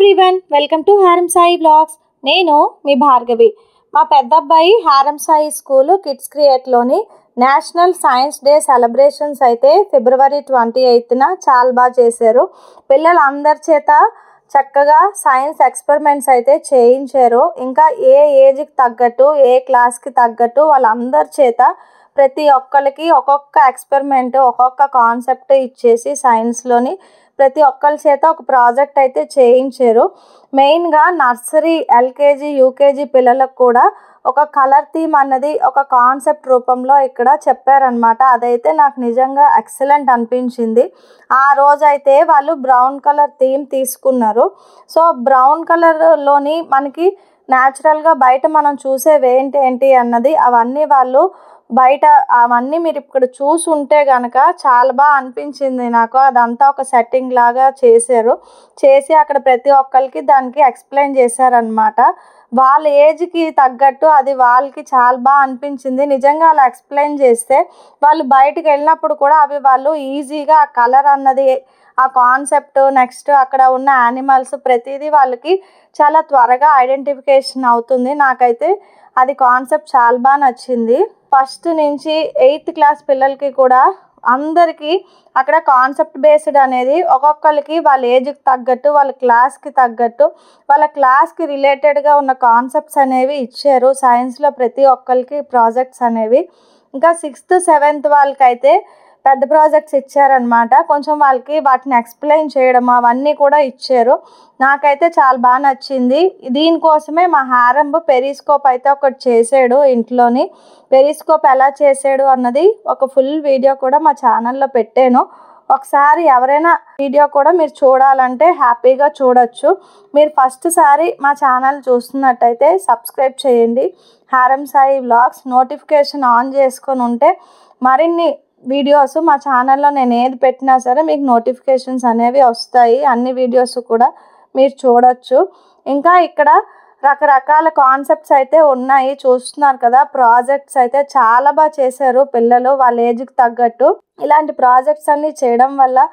Everyone, welcome to హారం Sai blogs. నేను మీ భార్గవి. మా పెద్ద అబ్బాయి హారం సాయి స్కూల్ కిడ్స్ క్రియేట్లోని నేషనల్ సైన్స్ డే సెలబ్రేషన్స్ అయితే ఫిబ్రవరి 28న చాలా బాగా చేశారు. పిల్లలందరి చేత చక్కగా సైన్స్ ఎక్స్పెరిమెంట్స్ అయితే చేయించారు. ఇంకా ఏ ఏజ్కి తగ్గట్టు, ఏ క్లాస్కి తగ్గట్టు వాళ్ళందరి చేత ప్రతి ఒక్కరికి ఒక్కొక్క ఎక్స్పెరిమెంట్, ఒక్కొక్క కాన్సెప్ట్ ఇచ్చేసి సైన్స్లోని ప్రతి ఒక్కరి చేత ఒక ప్రాజెక్ట్ అయితే చేయించారు. మెయిన్గా నర్సరీ, ఎల్కేజీ, యూకేజీ పిల్లలకు కూడా ఒక కలర్ థీమ్ అన్నది ఒక కాన్సెప్ట్ రూపంలో ఇక్కడ చెప్పారనమాట. అదైతే నాకు నిజంగా ఎక్సలెంట్ అనిపించింది. ఆ రోజైతే వాళ్ళు బ్రౌన్ కలర్ థీమ్ తీసుకున్నారు. సో బ్రౌన్ కలర్లోని మనకి న్యాచురల్గా బయట మనం చూసేవి ఏంటి అన్నది అవన్నీ వాళ్ళు బయట అవన్నీ మీరు ఇక్కడ చూసుంటే కనుక చాలా బాగా అనిపించింది నాకు. అదంతా ఒక సెట్టింగ్ లాగా చేసి అక్కడ ప్రతి ఒక్కరికి దానికి ఎక్స్ప్లెయిన్ చేశారనమాట. వాళ్ళ ఏజ్కి తగ్గట్టు అది వాళ్ళకి చాలా బాగా అనిపించింది. నిజంగా అలా ఎక్స్ప్లెయిన్ చేస్తే వాళ్ళు బయటికి వెళ్ళినప్పుడు కూడా అవి వాళ్ళు ఈజీగా ఆ కలర్ అన్నది, ఆ కాన్సెప్ట్, నెక్స్ట్ అక్కడ ఉన్న యానిమల్స్ ప్రతిదీ వాళ్ళకి చాలా త్వరగా ఐడెంటిఫికేషన్ అవుతుంది. నాకైతే అది కాన్సెప్ట్ చాలా బాగా నచ్చింది. ఫస్ట్ నుంచి 8th క్లాస్ పిల్లలకి కూడా అందరికీ అక్కడ కాన్సెప్ట్ బేస్డ్ అనేది ఒక్కొక్కరికి వాళ్ళ ఏజ్కి తగ్గట్టు, వాళ్ళ క్లాస్కి తగ్గట్టు, వాళ్ళ క్లాస్కి రిలేటెడ్గా ఉన్న కాన్సెప్ట్స్ అనేవి ఇచ్చారు. సైన్స్లో ప్రతి ఒక్కరికి ప్రాజెక్ట్స్ అనేవి. ఇంకా 6th, 7th వాళ్ళకైతే పెద్ద ప్రాజెక్ట్స్ ఇచ్చారనమాట. కొంచెం వాళ్ళకి వాటిని ఎక్స్ప్లెయిన్ చేయడం అవన్నీ కూడా ఇచ్చారు. నాకైతే చాలా బాగా నచ్చింది. దీనికోసమే మా హారంబు పెరిస్కోప్ అయితే ఒకటి చేసాడు ఇంట్లోని. పెరిస్కోప్ ఎలా చేసాడు అన్నది ఒక ఫుల్ వీడియో కూడా మా ఛానల్లో పెట్టాను. ఒకసారి ఎవరైనా వీడియో కూడా మీరు చూడాలంటే హ్యాపీగా చూడొచ్చు. మీరు ఫస్ట్ సారి మా ఛానల్ చూస్తున్నట్టయితే సబ్స్క్రైబ్ చేయండి. హారం సాయి వ్లాగ్స్ నోటిఫికేషన్ ఆన్ చేసుకొని ఉంటే మరిన్ని వీడియోస్ మా ఛానల్లో నేను ఏది పెట్టినా సరే మీకు నోటిఫికేషన్స్ అనేవి వస్తాయి. అన్ని వీడియోస్ కూడా మీరు చూడొచ్చు. ఇంకా ఇక్కడ రకరకాల కాన్సెప్ట్స్ అయితే ఉన్నాయి, చూస్తున్నారు కదా. ప్రాజెక్ట్స్ అయితే చాలా బాగా చేశారు పిల్లలు వాళ్ళ ఏజ్కి తగ్గట్టు. ఇలాంటి ప్రాజెక్ట్స్ అన్నీ చేయడం వల్ల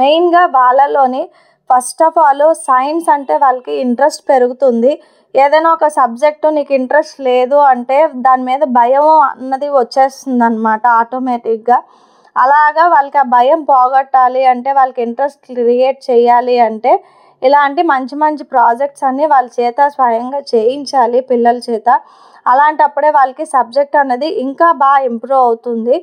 మెయిన్గా వాళ్ళలోని ఫస్ట్ ఆఫ్ ఆల్ సైన్స్ అంటే వాళ్ళకి ఇంట్రెస్ట్ పెరుగుతుంది. ఏదైనా ఒక సబ్జెక్టు నీకు ఇంట్రెస్ట్ లేదు అంటే దాని మీద భయం అన్నది వచ్చేస్తుంది అనమాట ఆటోమేటిక్గా. అలాగా వాళ్ళకి ఆ భయం పోగొట్టాలి అంటే, వాళ్ళకి ఇంట్రెస్ట్ క్రియేట్ చేయాలి అంటే ఇలాంటి మంచి మంచి ప్రాజెక్ట్స్ అన్నీ వాళ్ళ చేత స్వయంగా చేయించాలి పిల్లల చేత. అలాంటప్పుడే వాళ్ళకి సబ్జెక్ట్ అన్నది ఇంకా బాగా ఇంప్రూవ్ అవుతుంది.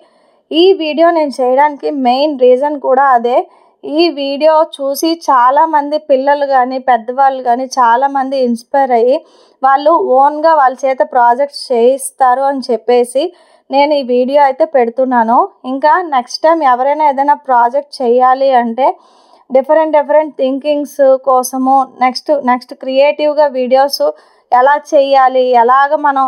ఈ వీడియో నేను చేయడానికి మెయిన్ రీజన్ కూడా అదే. ఈ వీడియో చూసి చాలామంది పిల్లలు కానీ పెద్దవాళ్ళు కానీ చాలామంది ఇన్స్పైర్ అయ్యి వాళ్ళు ఓన్గా వాళ్ళ చేత ప్రాజెక్ట్స్ చేయిస్తారు అని చెప్పేసి నేను ఈ వీడియో అయితే పెడుతున్నాను. ఇంకా నెక్స్ట్ టైం ఎవరైనా ఏదైనా ప్రాజెక్ట్ చేయాలి అంటే డిఫరెంట్ థింకింగ్స్ కోసము నెక్స్ట్ క్రియేటివ్గా వీడియోస్ ఎలా చేయాలి, ఎలాగ మనం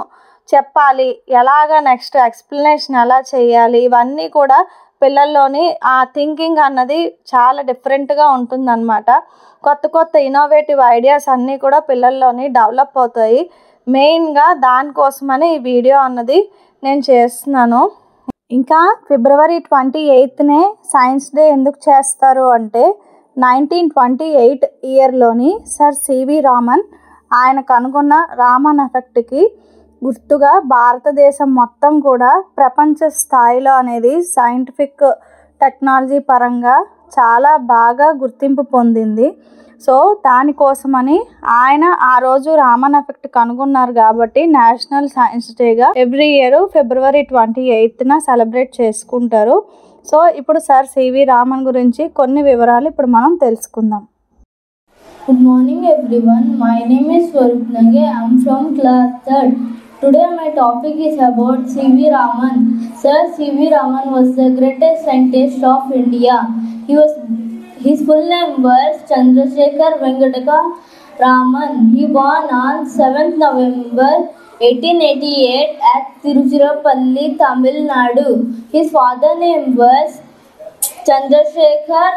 చెప్పాలి, ఎలాగ నెక్స్ట్ ఎక్స్ప్లెనేషన్ ఎలా చేయాలి, ఇవన్నీ కూడా పిల్లల్లోని ఆ థింకింగ్ అన్నది చాలా డిఫరెంట్గా ఉంటుందన్నమాట. కొత్త ఇన్నోవేటివ్ ఐడియాస్ అన్నీ కూడా పిల్లల్లోని డెవలప్ అవుతాయి. మెయిన్గా దానికోసమని ఈ వీడియో అన్నది నేను చేస్తున్నాను. ఇంకా ఫిబ్రవరి 28నే సైన్స్ డే ఎందుకు చేస్తారు అంటే 1928 ఇయర్లోని సర్ సివి రామన్ ఆయన కనుగొన్న రామన్ ఎఫెక్ట్కి గుర్తుగా భారతదేశం మొత్తం కూడా ప్రపంచ స్థాయిలో అనేది సైంటిఫిక్ టెక్నాలజీ పరంగా చాలా బాగా గుర్తింపు పొందింది. సో దానికోసమని ఆయన ఆ రోజు రామన్ ఎఫెక్ట్ కనుగొన్నారు కాబట్టి నేషనల్ సైన్స్ డేగా ఎవ్రీ ఇయర్ ఫిబ్రవరి 28న సెలబ్రేట్ చేసుకుంటారు. సో ఇప్పుడు సర్ సివి రామన్ గురించి కొన్ని వివరాలు ఇప్పుడు మనం తెలుసుకుందాం. Good morning everyone. My name is Swarup Nange. I am from class 3rd. Today my topic is about C.V. Raman. Sir C.V. Raman was the greatest scientist of India. His full name was Chandrasekhar Venkataka Raman. He born on 7th November 1888 at Tiruchirappalli, Tamil Nadu. His father name was Chandrasekhar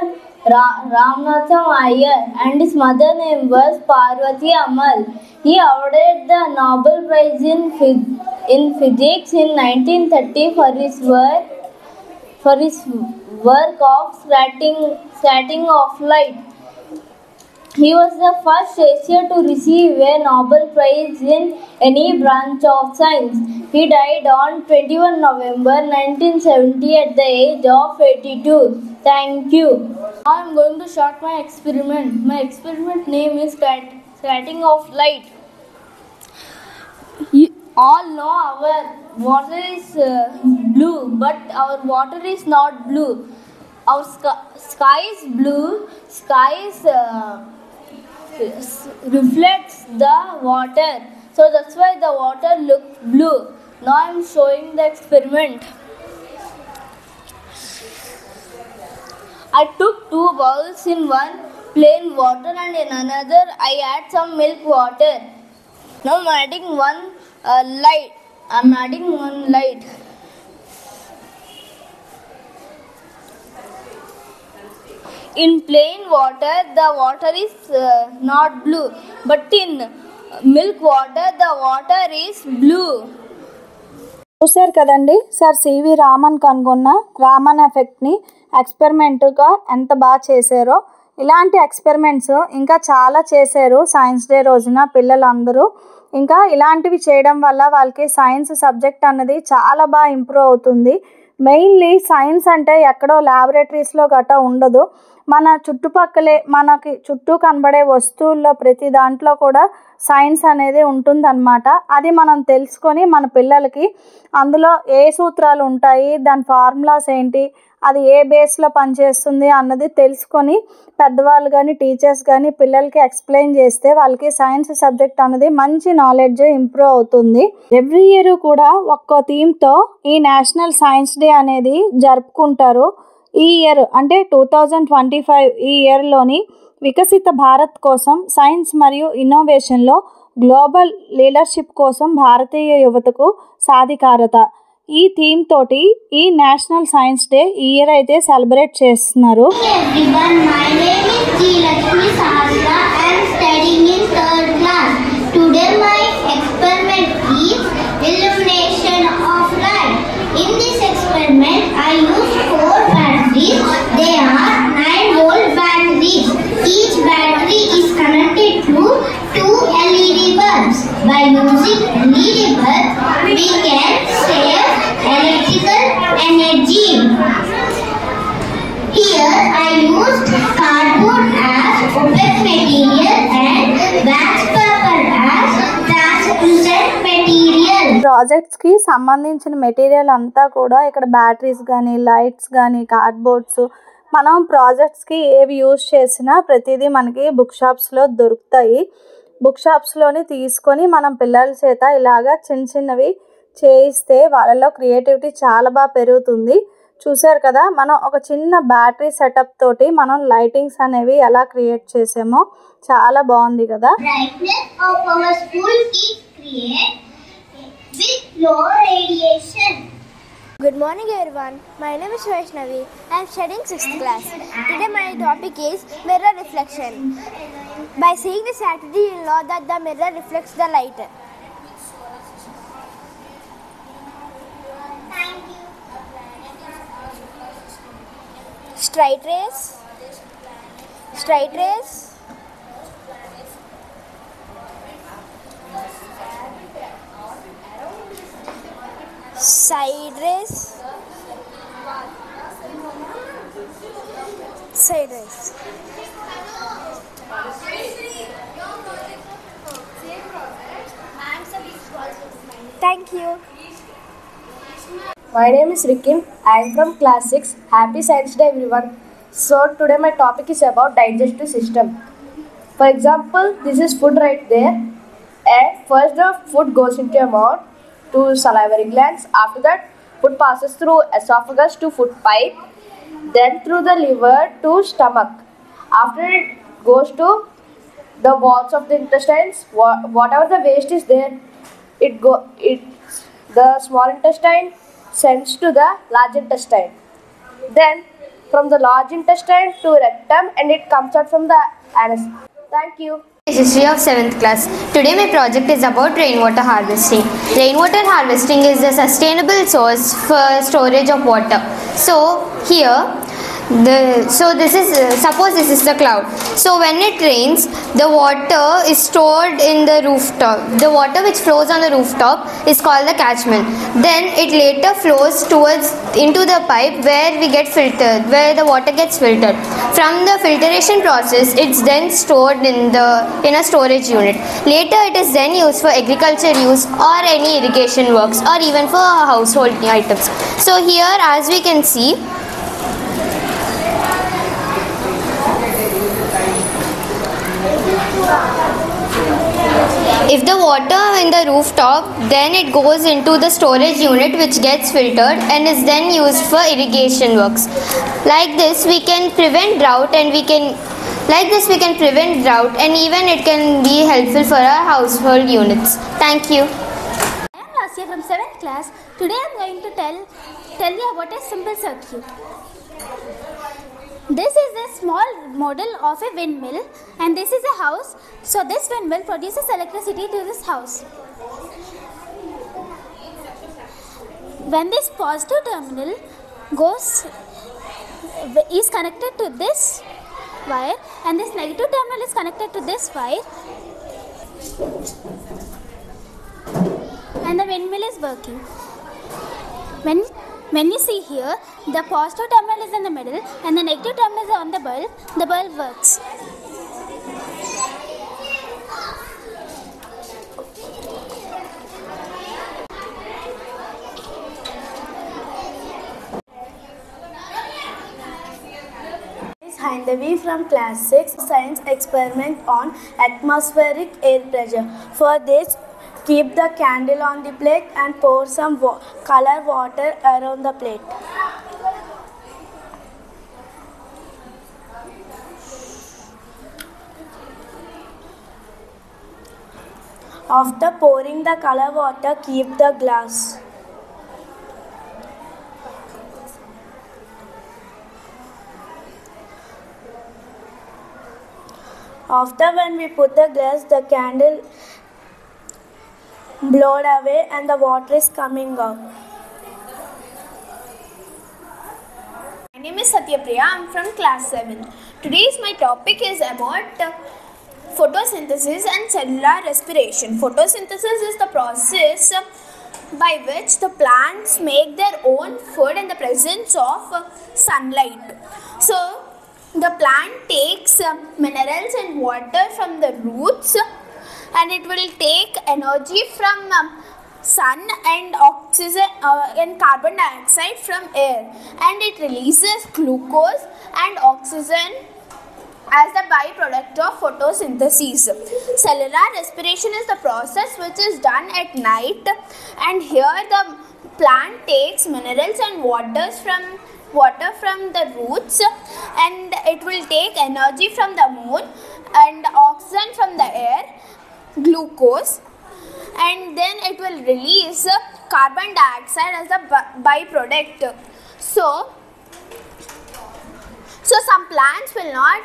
Ramnatham Iyer and his mother name was Parvati Amal. He awarded the Nobel Prize in Physics in 1930 for his work of starting of light. He was the first Asian to receive a Nobel Prize in any branch of science. He died on 21 November 1970 at the age of 82. Thank you. Now I am going to start my experiment. My experiment name is scattering of light. You all know our water is blue, but our water is not blue. Our sky is blue. Sky is reflects the water, so that's why the water looks blue. Now I am showing the experiment. I took 2 bowls. In one plain water and in another I add some milk water. Now I'm adding one light. In plain water, the water is not blue, but in milk water, the water is blue. చూశారు కదండి sir CV Raman కనుగొన్న రామన్ ఎఫెక్ట్ని ఎక్స్పెరిమెంట్గా ఎంత బాగా చేశారో. ఇలాంటి experiments ఇంకా చాలా చేశారు సైన్స్ డే రోజున పిల్లలందరూ. ఇంకా ఇలాంటివి చేయడం వల్ల వాళ్ళకి సైన్స్ సబ్జెక్ట్ అన్నది చాలా బాగా ఇంప్రూవ్ అవుతుంది. మెయిన్లీ సైన్స్ అంటే ఎక్కడో ల్యాబొరేటరీస్లో గట్రా ఉండదు. మన చుట్టుపక్కలే మనకి చుట్టూ కనబడే వస్తువుల్లో ప్రతి దాంట్లో కూడా సైన్స్ అనేది ఉంటుందన్నమాట. అది మనం తెలుసుకొని మన పిల్లలకి అందులో ఏ సూత్రాలు ఉంటాయి, దాని ఫార్ములాస్ ఏంటి, అది ఏ బేస్లో పనిచేస్తుంది అన్నది తెలుసుకొని పెద్దవాళ్ళు కానీ టీచర్స్ కానీ పిల్లలకి ఎక్స్ప్లెయిన్ చేస్తే వాళ్ళకి సైన్స్ సబ్జెక్ట్ అనేది మంచి నాలెడ్జ్ ఇంప్రూవ్ అవుతుంది. ఎవ్రీ ఇయర్ కూడా ఒక్కో థీమ్తో ఈ నేషనల్ సైన్స్ డే అనేది జరుపుకుంటారు. ఈ ఇయర్ అంటే 2025 ఈ ఇయర్లోని వికసిత భారత్ కోసం సైన్స్ మరియు ఇన్నోవేషన్లో గ్లోబల్ లీడర్షిప్ కోసం భారతీయ యువతకు సాధికారత ఈ థీమ్ తోటి ఈ నేషనల్ సైన్స్ డే ఈ ఇయర్ అయితే సెలబ్రేట్ చేస్తున్నారు. In this experiment, I used 4 batteries. They are 9-volt batteries. Each battery is connected to 2 LED bulbs. By using LED bulbs, we can save electrical energy. Here, I used cardboard as opaque material and wax paper as translucent material. ప్రాజెక్ట్స్కి సంబంధించిన material అంతా కూడా ఇక్కడ batteries కానీ lights కానీ cardboards మనం ప్రాజెక్ట్స్కి ఏవి use చేసినా ప్రతిదీ మనకి బుక్ షాప్స్లో దొరుకుతాయి. బుక్ షాప్స్లోని తీసుకొని మనం పిల్లల చేత ఇలాగా చిన్నవి చేయిస్తే వాళ్ళలో క్రియేటివిటీ చాలా బాగా పెరుగుతుంది. చూసారు కదా మనం ఒక చిన్న బ్యాటరీ సెటప్ తోటి మనం లైటింగ్స్ అనేవి ఎలా క్రియేట్ చేసామో చాలా బాగుంది కదా. With low radiation. Good morning everyone. My name is Vaishnavi. I am studying 6th class. Today my topic is mirror reflection. By seeing this activity you will know that the mirror reflects the light. Thank you. Straight rays. Side rays. Thank you. My name is Rikim. I am from class 6. Happy Science Day everyone. So today my topic is about digestive system. For example, this is food right there, and first the food goes into your mouth to salivary glands. After that, food passes through esophagus to food pipe, then through the liver to stomach. After it goes to the walls of the intestines. Whatever the waste is there, the small intestine sends to the large intestine. Then from the large intestine to rectum, and it comes out from the anus. Thank you. History of 7th class. Today my project is about rainwater harvesting. Rainwater harvesting is a sustainable source for storage of water. So here So this is suppose this is the cloud. So when it rains, the water is stored in the rooftop. The water which flows on the rooftop is called the catchment. Then it later flows towards into the pipe where we get filtered, where the water gets filtered. From the filtration process, it's then stored in a storage unit. Later it is then used for agriculture use or any irrigation works or even for household items. So here, as we can see, if the water in the rooftop, then it goes into the storage unit which gets filtered and is then used for irrigation works. Like this we can prevent drought and even it can be helpful for our household units. Thank you. I am Lasya from 7th class. Today I am going to tell you about a simple circuit. This is a small model of a windmill and this is a house. So this windmill produces electricity to this house. When this positive terminal is connected to this wire and this negative terminal is connected to this wire, and the windmill is working. When you see here, the positive terminal is in the middle and the negative terminal is on the bulb works. This is Haindavi from class 6 science experiment on atmospheric air pressure. For this, keep the candle on the plate and pour some color water around the plate. After pouring the color water, keep the glass. After when we put the glass, the candle blowed away and the water is coming out. My name is Satyapriya. I am from class 7. Today's my topic is about photosynthesis and cellular respiration. Photosynthesis is the process by which the plants make their own food in the presence of sunlight. So the plant takes minerals and water from the roots, and it will take energy from sun and oxygen and carbon dioxide from air, and it releases glucose and oxygen as the byproduct of photosynthesis. Cellular respiration is the process which is done at night, and here the plant takes minerals and water from the roots, and it will take energy from the moon and oxygen from the air, glucose, and then it will release carbon dioxide as a byproduct. So some plants will not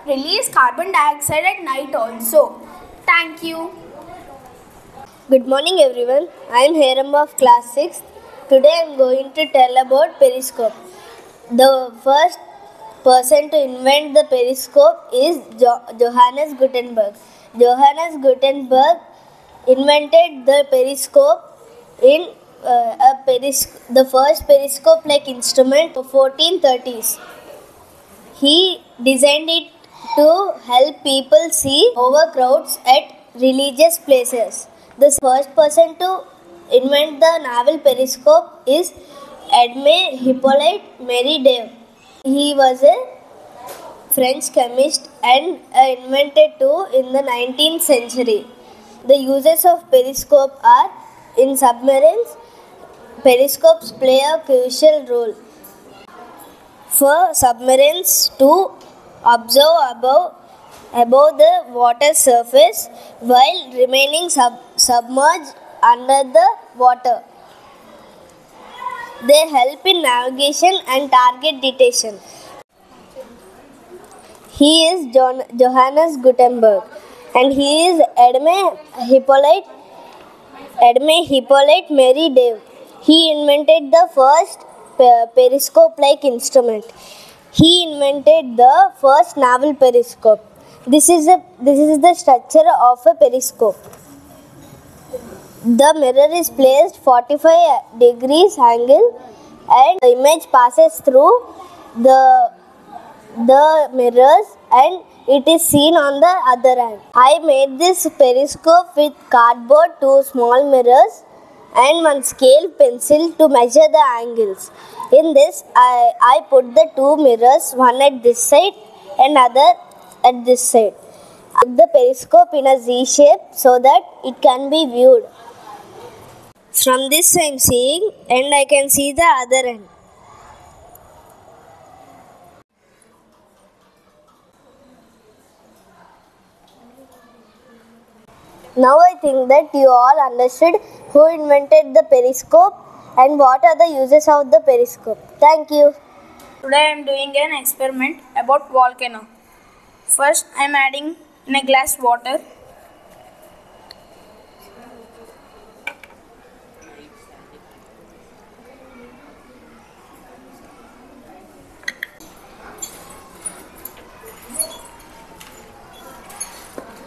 release carbon dioxide at night also. Thank you. Good morning everyone. I am Heramba of class 6. Today I am going to tell about periscope. The first person to invent the periscope is Johannes Gutenberg. Johannes Gutenberg invented the periscope in the first periscope-like instrument of 1430s. He designed it to help people see over crowds at religious places. The first person to invent the naval periscope is Edmé Hippolyte Meridave. He was a French chemist and invented too in the 19th century. The uses of periscope are in submarines. Periscopes play a crucial role for submarines to observe above the water surface while remaining submerged under the water. They help in navigation and target detection. He is Johannes Gutenberg, and he is Edmé Hippolyte Meridave. He invented the first periscope-like instrument. He invented the first naval periscope. This is the structure of a periscope. The mirror is placed 45 degrees angle and the image passes through the mirrors and it is seen on the other end. I made this periscope with cardboard, 2 small mirrors and 1 scale pencil to measure the angles. In this, I put the 2 mirrors, one at this side and other at this side. I put the periscope in a Z shape so that it can be viewed. From this I am seeing and I can see the other end. Now I think that you all understood who invented the periscope and what are the uses of the periscope. Thank you. Today I am doing an experiment about volcano. First I am adding in a glass water.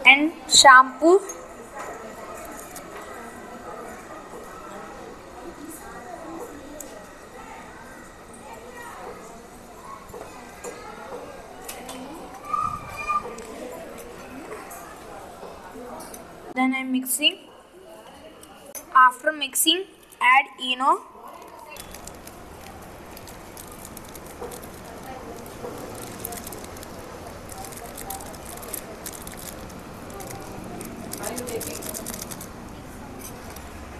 And shampoo. Then I'm mixing. After mixing, add Eno.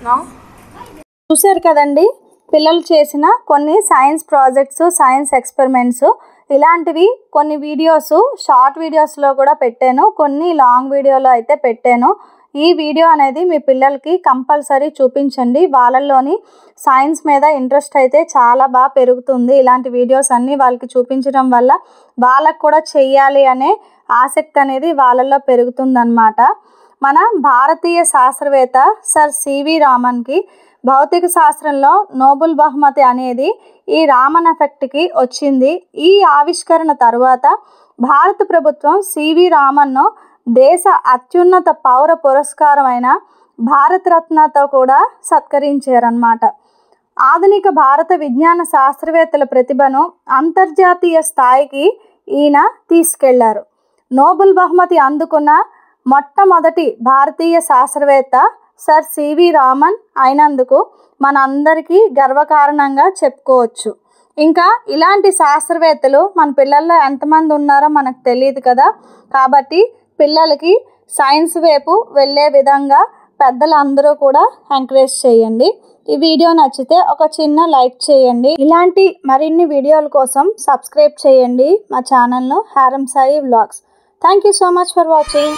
Now, చూశారు కదండి, పిల్లలు చేసిన కొన్ని science projects, science experiments, ఇలాంటివి కొన్ని videos short వీడియోస్లో కూడా పెట్టాను, కొన్ని లాంగ్ వీడియోలో అయితే పెట్టాను. ఈ వీడియో అనేది మీ పిల్లలకి కంపల్సరీ చూపించండి. వాళ్ళల్లోని సైన్స్ మీద ఇంట్రెస్ట్ అయితే చాలా బాగా పెరుగుతుంది. ఇలాంటి వీడియోస్ అన్నీ వాళ్ళకి చూపించడం వల్ల వాళ్ళకు కూడా చెయ్యాలి అనే ఆసక్తి అనేది వాళ్ళల్లో పెరుగుతుందన్నమాట. మన భారతీయ శాస్త్రవేత్త సర్ సివి రామన్కి భౌతిక శాస్త్రంలో నోబెల్ బహుమతి అనేది ఈ రామన్ ఎఫెక్ట్కి వచ్చింది. ఈ ఆవిష్కరణ తర్వాత భారత ప్రభుత్వం సివి రామన్ను దేశ అత్యున్నత పౌర పురస్కారమైన భారతరత్నతో కూడా సత్కరించారన్నమాట. ఆధునిక భారత విజ్ఞాన శాస్త్రవేత్తల ప్రతిభను అంతర్జాతీయ స్థాయికి ఈయన తీసుకెళ్లారు. నోబెల్ బహుమతి అందుకున్న మొట్టమొదటి భారతీయ శాస్త్రవేత్త సర్ సివి రామన్ అయినందుకు మనందరికీ గర్వకారణంగా చెప్పుకోవచ్చు. ఇంకా ఇలాంటి శాస్త్రవేత్తలు మన పిల్లల్లో ఎంతమంది ఉన్నారో మనకు తెలియదు కదా. కాబట్టి పిల్లలకి సైన్స్ వైపు వెళ్ళే విధంగా పెద్దలందరూ కూడా ఎంకరేజ్ చేయండి. ఈ వీడియో నచ్చితే ఒక చిన్న లైక్ చేయండి. ఇలాంటి మరిన్ని వీడియోల కోసం సబ్స్క్రైబ్ చేయండి మా ఛానల్ను హారం Sai vlogs. Thank you so much for watching.